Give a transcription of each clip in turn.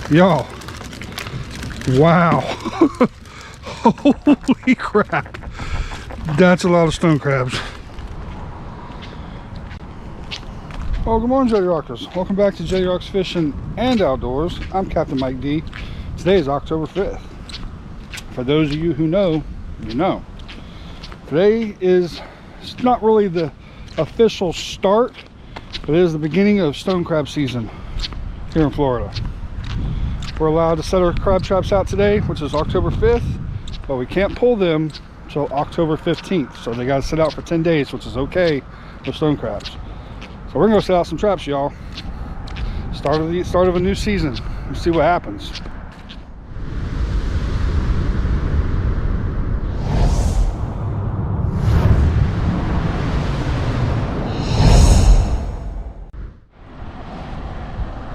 Y'all, wow. Holy crap. That's a lot of stone crabs. Well, good morning, Jetty Rockers. Welcome back to Jetty Rocks Fishing and Outdoors. I'm Captain Mike D. Today is October 5th. For those of you who know, you know. Today is not really the official start, but it is the beginning of stone crab season here in Florida. We're allowed to set our crab traps out today, which is October 5th, but we can't pull them until October 15th. So they got to sit out for 10 days, which is okay for stone crabs. So we're going to set out some traps, y'all. Start of a new season. Let's see what happens.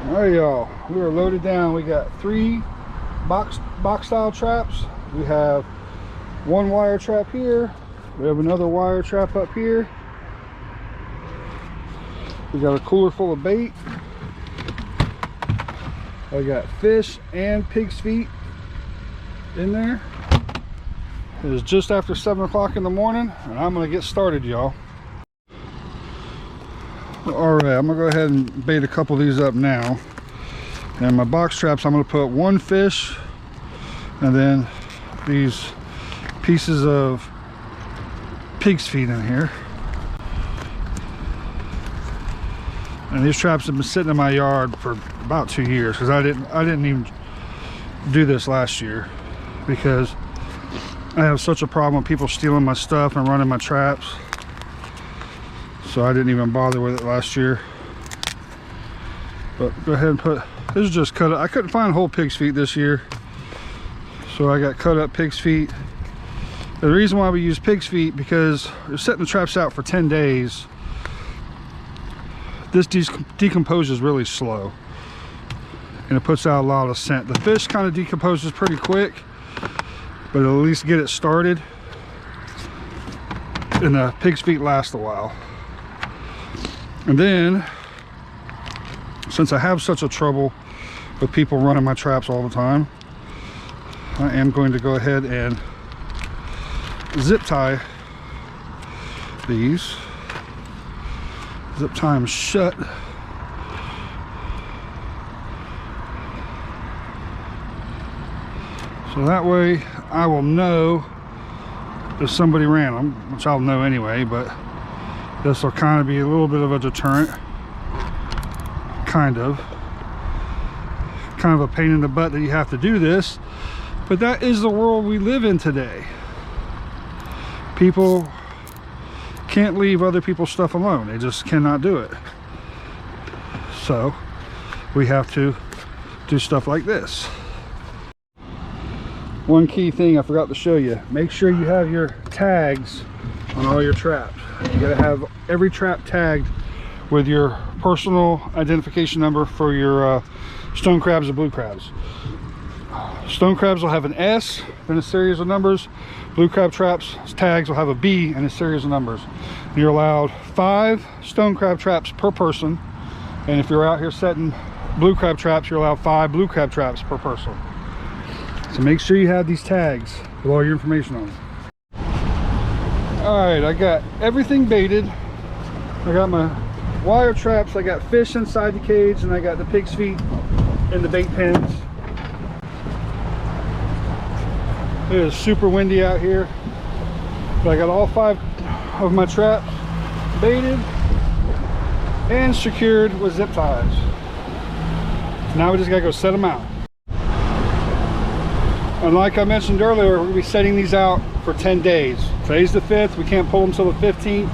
All right, y'all, we are loaded down. We got 3 box style traps. We have 1 wire trap here. We have another wire trap up here. We got a cooler full of bait. I got fish and pig's feet in there. It is just after 7 o'clock in the morning, and I'm gonna get started, y'all. All right, I'm gonna go ahead and bait a couple of these up now. And my box traps, I'm gonna put 1 fish and then these pieces of pig's feet in here. And these traps have been sitting in my yard for about 2 years because I didn't even do this last year because I have such a problem with people stealing my stuff and running my traps. So I didn't even bother with it last year. But go ahead and put, this is just cut up. I couldn't find whole pig's feet this year, so I got cut up pig's feet. The reason why we use pig's feet, because we're setting the traps out for 10 days. This decomposes really slow, and it puts out a lot of scent. The fish kind of decomposes pretty quick, but at least get it started, and the pig's feet last a while. And then, since I have such a trouble with people running my traps all the time, I am going to go ahead and zip tie these. Zip tie them shut. So that way I will know if somebody ran them, which I'll know anyway, but this will kind of be a little bit of a deterrent. Kind of a pain in the butt that you have to do this, but that is the world we live in today. People can't leave other people's stuff alone. They just cannot do it. So we have to do stuff like this. One key thing I forgot to show you, make sure you have your tags on all your traps. You gotta have every trap tagged with your personal identification number for your stone crabs and blue crabs. Stone crabs will have an S and a series of numbers. Blue crab traps tags will have a B and a series of numbers. You're allowed 5 stone crab traps per person, and if you're out here setting blue crab traps, you're allowed 5 blue crab traps per person. So make sure you have these tags with all your information on them. All right, I got everything baited. I got my wire traps, I got fish inside the cage, and I got the pig's feet in the bait pens. It is super windy out here, but I got all 5 of my traps baited and secured with zip ties. Now we just gotta go set them out. And like I mentioned earlier, we're gonna be setting these out for 10 days. Today's the 5th, we can't pull them till the 15th.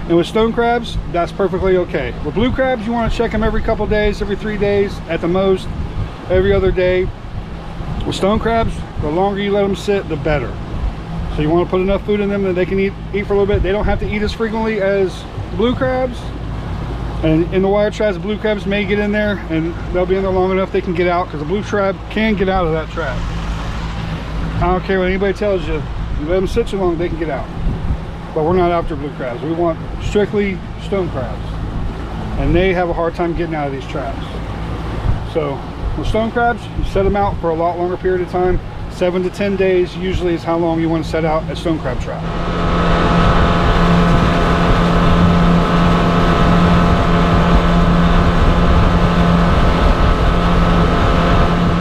And with stone crabs, that's perfectly okay. With blue crabs, you want to check them every couple days, every 3 days at the most, every other day. With stone crabs, the longer you let them sit, the better. So you want to put enough food in them that they can eat for a little bit. They don't have to eat as frequently as blue crabs. And in the wire traps, the blue crabs may get in there and they'll be in there long enough they can get out, because the blue crab can get out of that trap. I don't care what anybody tells you, you let them sit too long, they can get out. But we're not after blue crabs. We want strictly stone crabs. And they have a hard time getting out of these traps. So with stone crabs, you set them out for a lot longer period of time. 7 to 10 days usually is how long you want to set out a stone crab trap.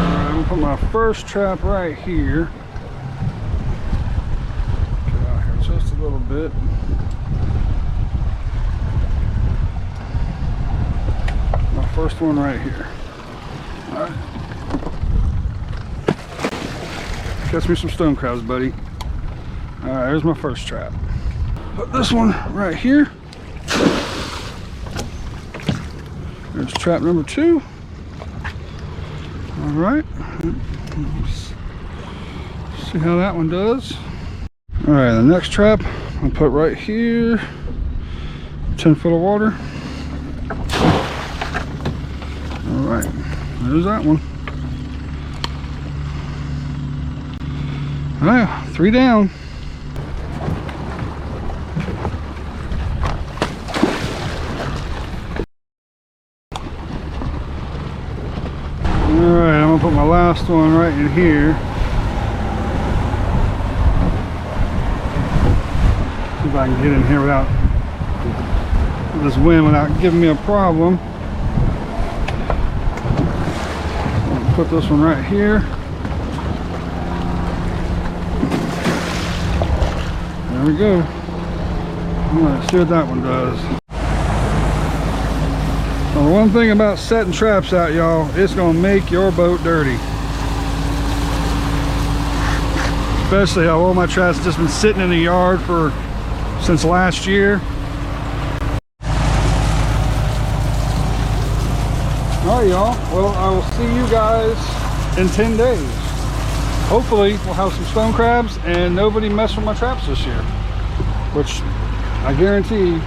Alright, I'm gonna put my first trap right here. Get out here just a little bit. My first one right here. Alright. Catch me some stone crabs, buddy. Alright, there's my first trap. Put this one right here. There's trap number 2. Alright. See how that one does. Alright, the next trap I'll put right here. 10 foot of water. Alright, there's that one. Alright, 3 down. Alright, I'm gonna put my last one right in here. See if I can get in here without this wind without giving me a problem. I'll put this one right here. There we go. Let's see what that one does. Well, the one thing about setting traps out, y'all, it's gonna make your boat dirty. Especially all my traps just been sitting in the yard since last year. Alright, y'all. Well, I will see you guys in 10 days. Hopefully we'll have some stone crabs and nobody mess with my traps this year, which I guarantee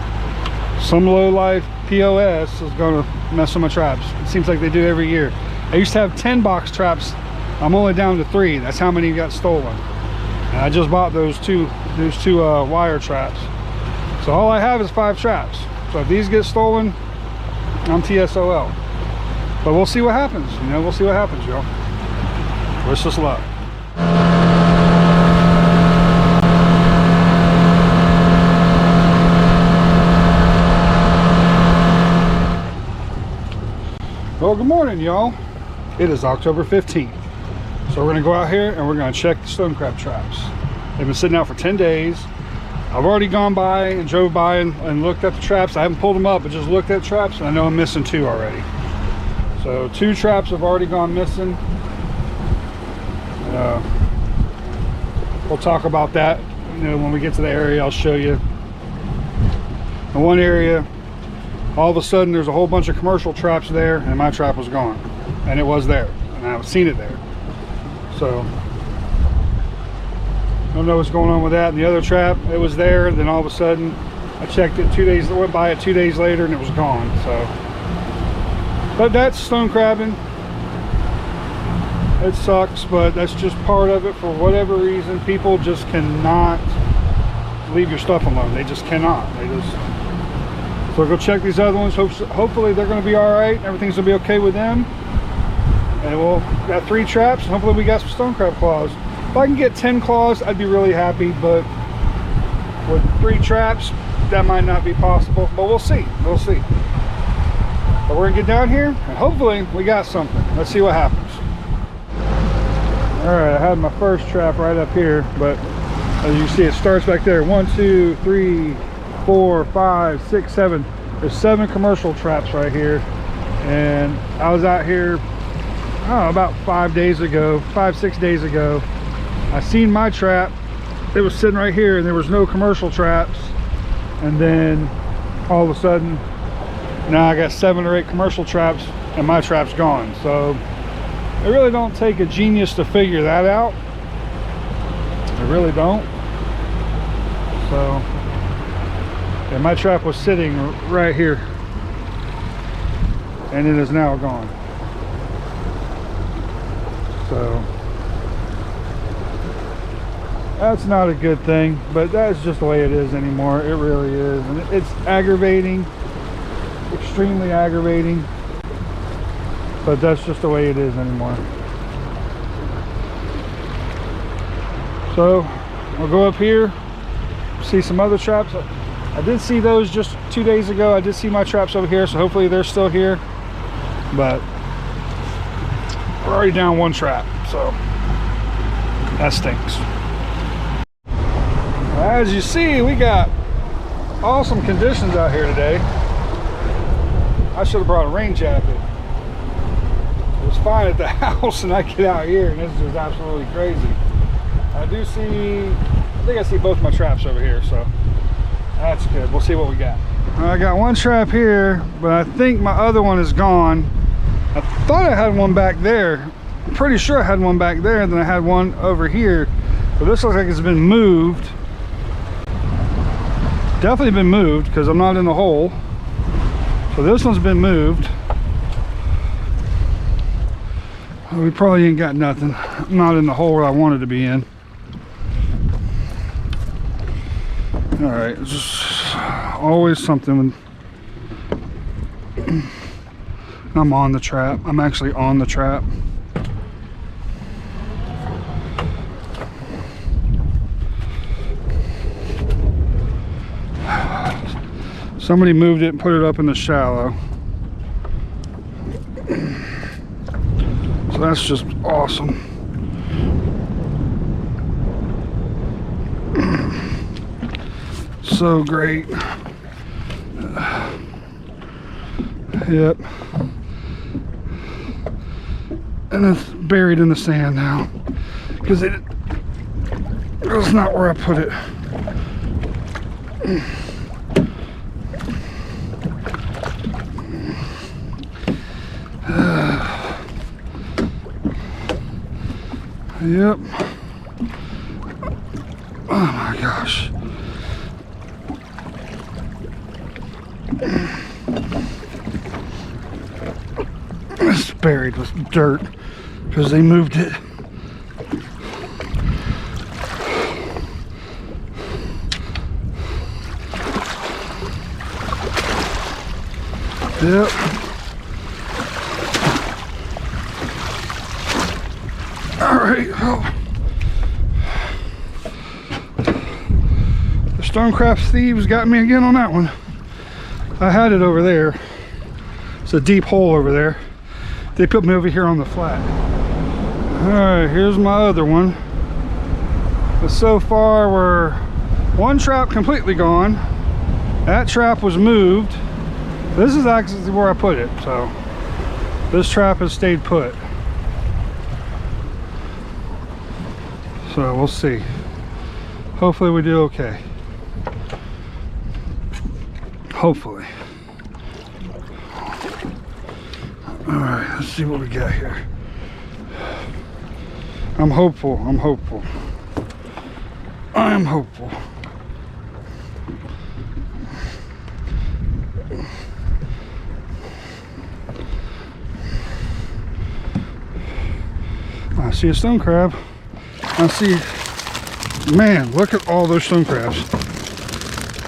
some low life POS is going to mess with my traps. It seems like they do every year. I used to have 10 box traps. I'm only down to 3. That's how many got stolen. And I just bought those two wire traps. So all I have is 5 traps. So if these get stolen, I'm TSOL. But we'll see what happens. You know, we'll see what happens, y'all. Wish us luck. Well, good morning, y'all. It is October 15th. So we're gonna go out here and we're gonna check the stone crab traps. They've been sitting out for 10 days. I've already gone by and drove by and looked at the traps. I haven't pulled them up, but just looked at traps, and I know I'm missing 2 already. So 2 traps have already gone missing. We'll talk about that, you know, when we get to the area. I'll show you. In one area, all of a sudden there's a whole bunch of commercial traps there, and my trap was gone, and it was there, and I've seen it there. So I don't know what's going on with that. And the other trap, it was there, and then all of a sudden I checked it 2 days, went by it 2 days later, and it was gone. So, but that's stone crabbing. It sucks, but that's just part of it. For whatever reason, people just cannot leave your stuff alone. They just cannot. So go check these other ones. Hopefully they're going to be all right. Everything's going to be okay with them. And we'll got 3 traps. And hopefully we got some stone crab claws. If I can get 10 claws, I'd be really happy. But with 3 traps, that might not be possible. But we'll see. We'll see. But we're going to get down here, and hopefully we got something. Let's see what happens. All right, I had my first trap right up here, but as you see, it starts back there. 1, 2, 3, 4, 5, 6, 7. There's 7 commercial traps right here. And I was out here, I don't know, about 5 days ago, 5, 6 days ago. I seen my trap. It was sitting right here, and there was no commercial traps. And then all of a sudden, now I got 7 or 8 commercial traps, and my trap's gone. So it really don't take a genius to figure that out. I really don't. So yeah, my trap was sitting right here, and it is now gone. So that's not a good thing, but that's just the way it is anymore. It really is, and it's aggravating, extremely aggravating. but that's just the way it is anymore. So I'll go up here, see some other traps. I did see those just 2 days ago. I did see my traps over here, so hopefully they're still here. But we're already down one trap, so that stinks. As you see, we got awesome conditions out here today. I should have brought a rain jacket. It was fine at the house, and I get out here and this is just absolutely crazy. I think I see both my traps over here, so that's good. We'll see what we got. I got one trap here, but I think my other one is gone. I thought I had one back there. I'm pretty sure I had one back there, and then I had one over here. But this looks like it's been moved. Definitely been moved because I'm not in the hole. So this one's been moved. We probably ain't got nothing. I'm not in the hole where I wanted to be in. All right, it's just always something when I'm on the trap. I'm actually on the trap. Somebody moved it and put it up in the shallow. So that's just awesome. So great. Yep. And it's buried in the sand now because it was not where I put it. Yep. Oh my gosh. It's buried with dirt because they moved it. Yep. All right. Oh. The Stonecraft thieves got me again on that one. I had it over there. It's a deep hole over there. They put me over here on the flat. All right, here's my other one. But so far we're one trap completely gone. That trap was moved. This is actually where I put it, so this trap has stayed put. So we'll see. Hopefully we do okay. Hopefully. All right, let's see what we got here. I'm hopeful. I'm hopeful. I am hopeful. I see a stone crab. I see, man, look at all those stone crabs.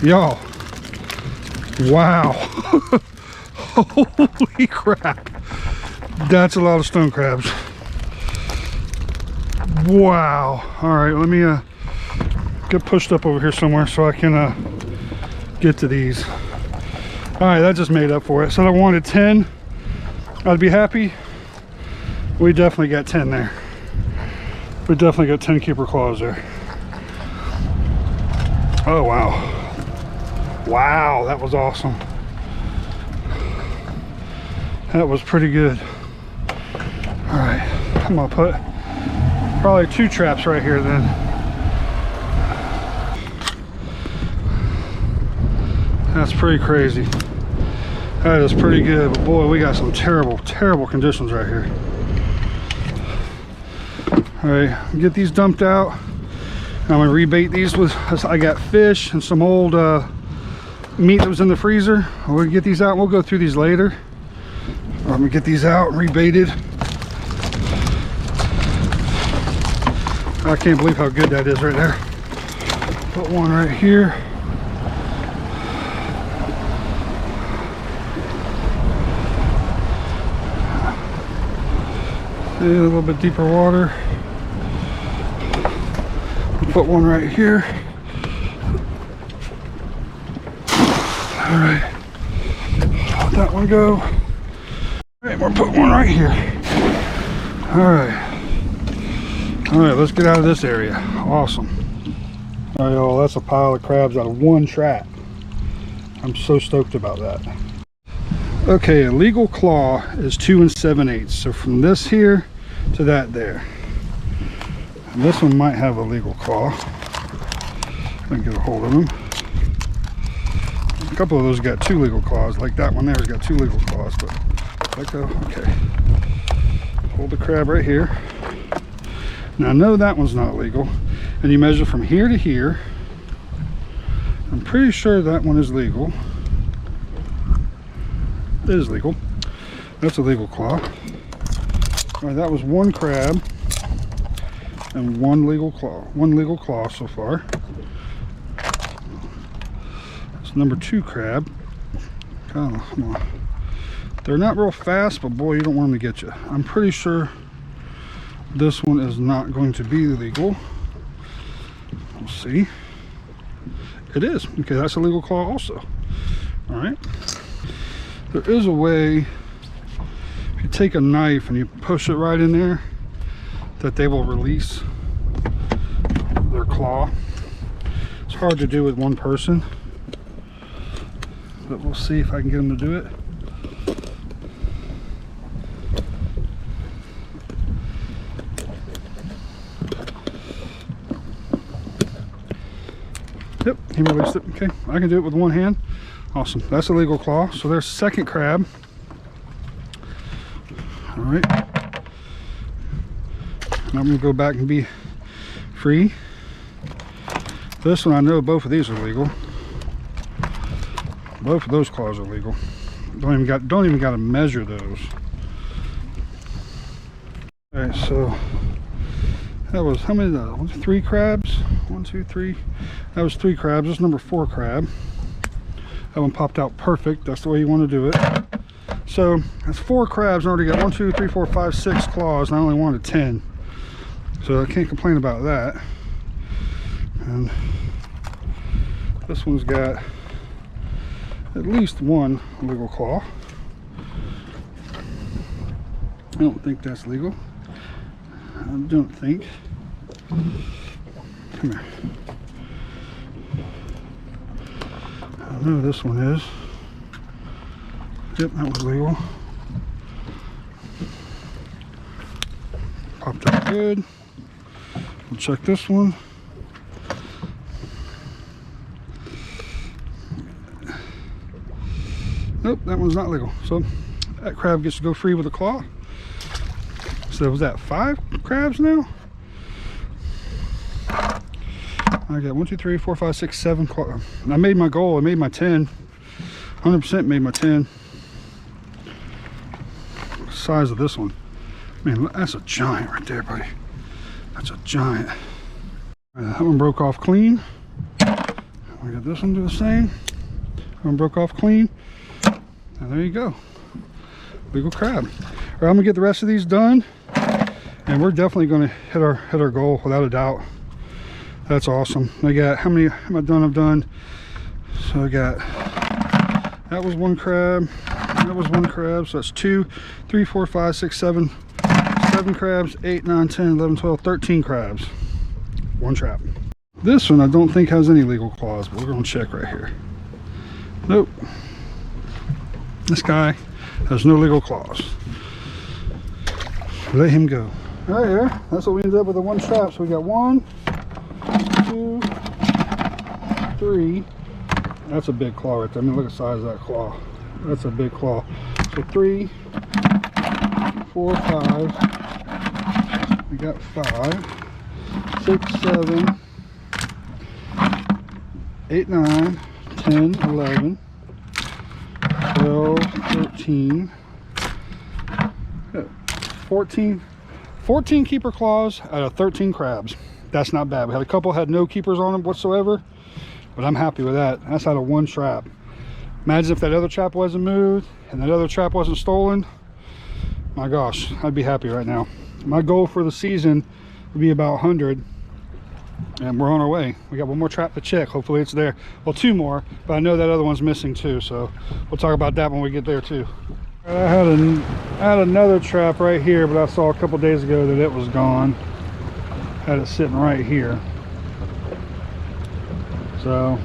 Y'all. Wow. Holy crap. That's a lot of stone crabs. Wow. All right, let me get pushed up over here somewhere so I can get to these. All right, that just made up for it. So I wanted 10. I'd be happy. We definitely got 10 there. We definitely got 10 keeper claws there. Oh, wow. Wow, that was awesome. That was pretty good. All right, I'm gonna put probably 2 traps right here then. That's pretty crazy. That is pretty good, but boy, we got some terrible, terrible conditions right here. All right, get these dumped out. I'm gonna rebait these with, I got fish and some old meat that was in the freezer. We'll get these out and we'll go through these later. I'm gonna get these out and rebaited. I can't believe how good that is right there. Put one right here. See, a little bit deeper water. We'll put one right here. All right, let that one go. All right, we'll put one right here. All right, let's get out of this area. Awesome. All right, y'all, that's a pile of crabs out of one trap. I'm so stoked about that. Okay, a legal claw is 2 7/8. So from this here to that there. And this one might have a legal claw. I can get a hold of them. A couple of those got 2 legal claws. Like that one there's got 2 legal claws. But let go. Okay. Hold the crab right here. Now I know that one's not legal. And you measure from here to here. I'm pretty sure that one is legal. It is legal. That's a legal claw. All right, that was 1 crab and 1 legal claw. 1 legal claw so far. That's number 2 crab. Come on. They're not real fast, but boy, you don't want them to get you. I'm pretty sure this one is not going to be legal. We'll see. It is. Okay, that's a legal claw also. All right. There is a way, if you take a knife and you push it right in there, that they will release their claw. It's hard to do with one person, but we'll see if I can get them to do it. Yep, he released it. Okay, I can do it with one hand. Awesome, that's a legal claw. So there's 2nd crab. All right. Now I'm gonna go back and be free. This one, I know both of these are legal. Both of those claws are legal. Don't even got to measure those. All right, so that was how many? 3 crabs. 1, 2, 3. That was 3 crabs. This is number 4 crab. That one popped out perfect. That's the way you want to do it. So that's 4 crabs. I already got 1, 2, 3, 4, 5, 6 claws, and I only wanted 10. So I can't complain about that. And this one's got at least 1 legal claw. I don't think that's legal. I don't think. Come here. I know this one is. Yep, that one's legal. Popped up good. We'll check this one. Nope, that one's not legal. So that crab gets to go free with a claw. So was that 5 crabs now? I got 1, 2, 3, 4, 5, 6, 7 claws. I made my goal. I made my 10. 100% made my 10. The size of this one. Man, that's a giant right there, buddy. That's a giant. That one broke off clean. We got this one do the same. That one broke off clean. And there you go. Legal crab. All right, I'm gonna get the rest of these done, and we're definitely gonna hit our goal without a doubt. That's awesome. I got, how many am I done? I've done. So I got, that was 1 crab. That was 1 crab. So that's 2, 3, 4, 5, 6, 7 crabs, 8, 9, 10, 11, 12, 13 crabs. 1 trap. This one I don't think has any legal claws, but we're gonna check right here. Nope. This guy has no legal claws. Let him go. All right, here. That's what we ended up with, the 1 trap. So we got 1, 2, 3. That's a big claw right there. I mean, look at the size of that claw. That's a big claw. So 3, 4, 5. We got 5, 6, 7, 8, 9, 10, 11, 12, 13, 14 keeper claws out of 13 crabs. That's not bad. We had a couple had no keepers on them whatsoever, but I'm happy with that. That's out of 1 trap. Imagine if that other trap wasn't moved and that other trap wasn't stolen. My gosh, I'd be happy right now. My goal for the season would be about 100, and we're on our way. We got one more trap to check. Hopefully it's there. Well, 2 more, but I know that other one's missing too, so we'll talk about that when we get there too. I had another trap right here, but I saw a couple days ago that it was gone. Had it sitting right here, so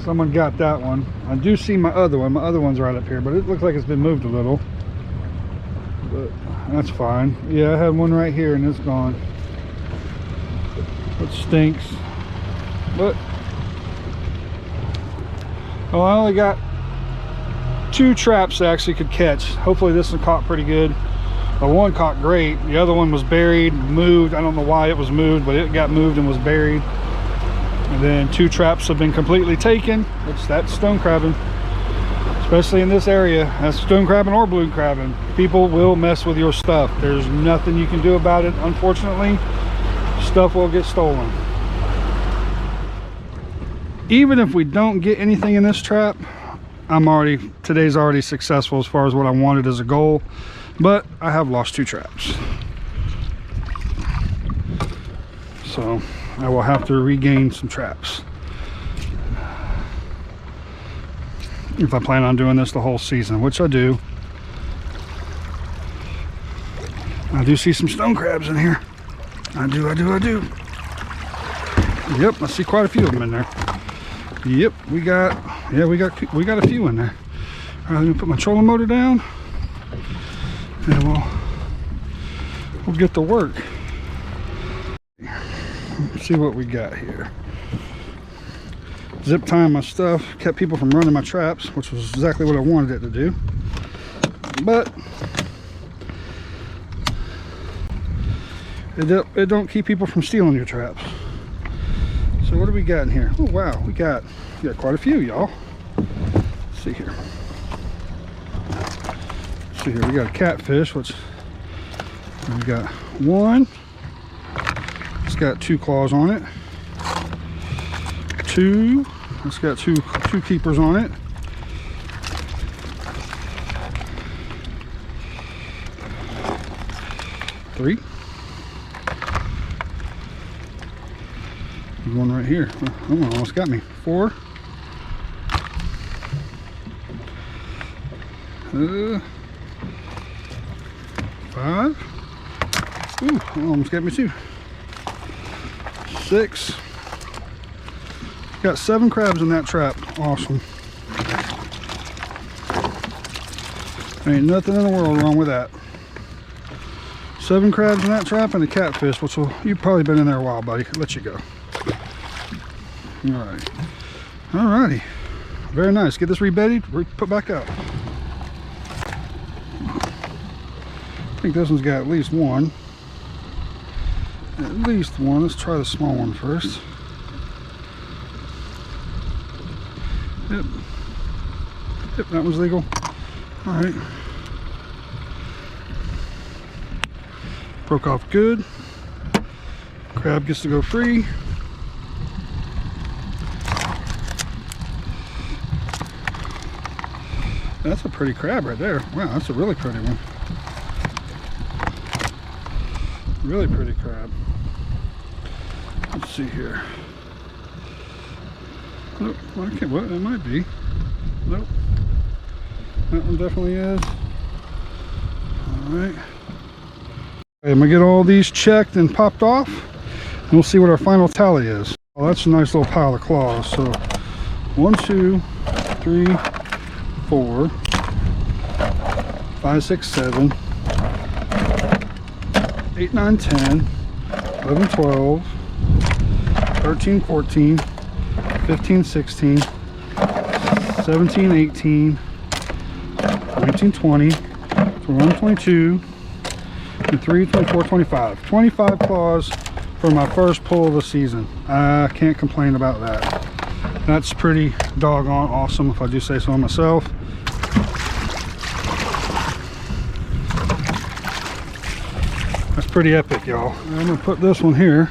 someone got that one. I do see my other one. My other one's right up here, but it looks like it's been moved a little, but that's fine. Yeah, I had one right here and it's gone, which stinks. But well, I only got 2 traps that actually could catch. Hopefully this one caught pretty good. The one caught great. The other one was buried, moved. I don't know why it was moved, but it got moved and was buried. And then 2 traps have been completely taken. That's stone crabbing, especially in this area. That's stone crabbing or blue crabbing. People will mess with your stuff. There's nothing you can do about it. Unfortunately, stuff will get stolen. Even if we don't get anything in this trap, today's already successful as far as what I wanted as a goal. But I have lost 2 traps, so I will have to regain some traps if I plan on doing this the whole season, which I do. I do see some stone crabs in here. I do. Yep, I see quite a few of them in there. Yep, we got a few in there. All right, let me put my trolling motor down, and we'll get to work. Let's see what we got here. Zip tying my stuff kept people from running my traps, which was exactly what I wanted it to do. But it don't keep people from stealing your traps. So what do we got in here? Oh wow, we got quite a few, y'all. Let's see here. We got a catfish, which we got one. It's got 2 claws on it. 2. It's got two keepers on it. 3. There's one right here. Oh, almost got me. 4. 5. Ooh, almost got me 2. 6. Got 7 crabs in that trap. Awesome. Ain't nothing in the world wrong with that. 7 crabs in that trap and a catfish, which you've probably been in there a while, buddy. Let you go. Alright. Alrighty. Very nice. Get this rebedded, put back out. I think this one's got at least one. At least one. Let's try the small one first. Yep. Yep, that was legal. Alright. Broke off good. Crab gets to go free. That's a pretty crab right there. Wow, that's a really pretty one. Really pretty crab. Let's see here. Nope, okay, well, it might be. Nope. That one definitely is. Alright. I'm gonna get all these checked and popped off, and we'll see what our final tally is. Oh, that's a nice little pile of claws. So 1, 2, 3, 4, 5, 6, 7, 8, 9, 10, 11, 12, 13, 14, 15, 16, 17, 18, 19, 20, 21, 22, 23, 24, 25. 25 claws for my first pull of the season. I can't complain about that. That's pretty doggone awesome, if I do say so myself. That's pretty epic, y'all. I'm gonna put this one here.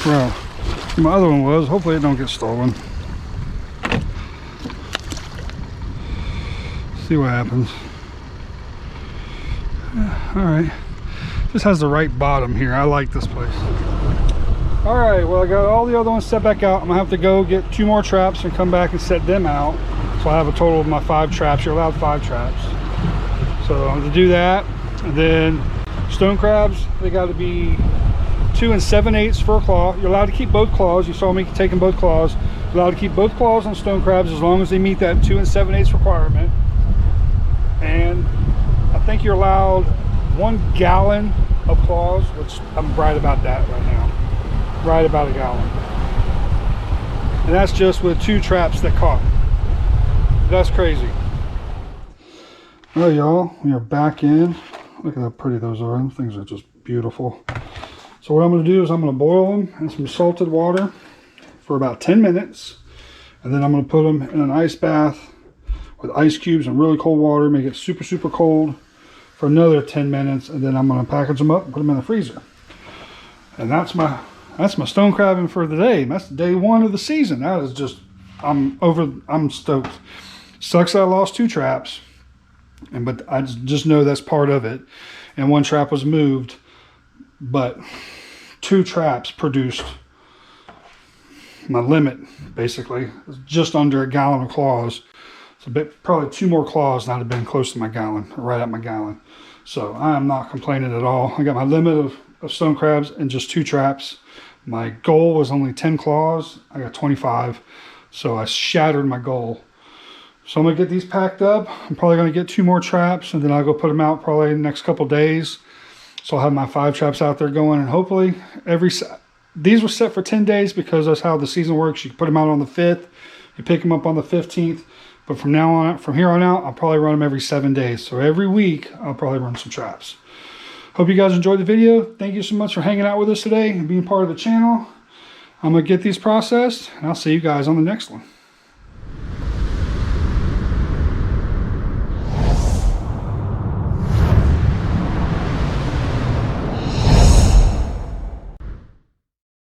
Well, my other one was. Hopefully it don't get stolen. See what happens. All right, this has the right bottom here. I like this place. All right, well, I got all the other ones set back out. I'm gonna have to go get 2 more traps and come back and set them out. So I have a total of my 5 traps. You're allowed 5 traps. So I'm gonna do that. And then stone crabs, they got to be 2 7/8 for a claw. You're allowed to keep both claws. You saw me taking both claws. You're allowed to keep both claws on stone crabs as long as they meet that 2 7/8 requirement. And I think you're allowed 1 gallon of claws, which I'm right about that right now. Right about a gallon. And that's just with 2 traps that caught. That's crazy. All right, y'all, we are back in. Look at how pretty those are. Those things are just beautiful. So what I'm going to do is I'm going to boil them in some salted water for about 10 minutes. And then I'm going to put them in an ice bath with ice cubes and really cold water, make it super, super cold for another 10 minutes. And then I'm going to package them up and put them in the freezer. And that's my stone crabbing for the day. That's day 1 of the season. That is just, I'm stoked. Sucks that I lost 2 traps. But I just know that's part of it. And 1 trap was moved, but 2 traps produced my limit, basically. It's just under a gallon of claws. So probably 2 more claws and I'd have been close to my gallon, right at my gallon. So I am not complaining at all. I got my limit of stone crabs and just 2 traps. My goal was only 10 claws. I got 25. So I shattered my goal. So I'm going to get these packed up. I'm probably going to get 2 more traps, and then I'll go put them out probably in the next couple days. So I'll have my 5 traps out there going, and hopefully these were set for 10 days because that's how the season works. You can put them out on the 5th, you pick them up on the 15th, but from here on out, I'll probably run them every 7 days. So every week, I'll probably run some traps. Hope you guys enjoyed the video. Thank you so much for hanging out with us today and being part of the channel. I'm going to get these processed, and I'll see you guys on the next one.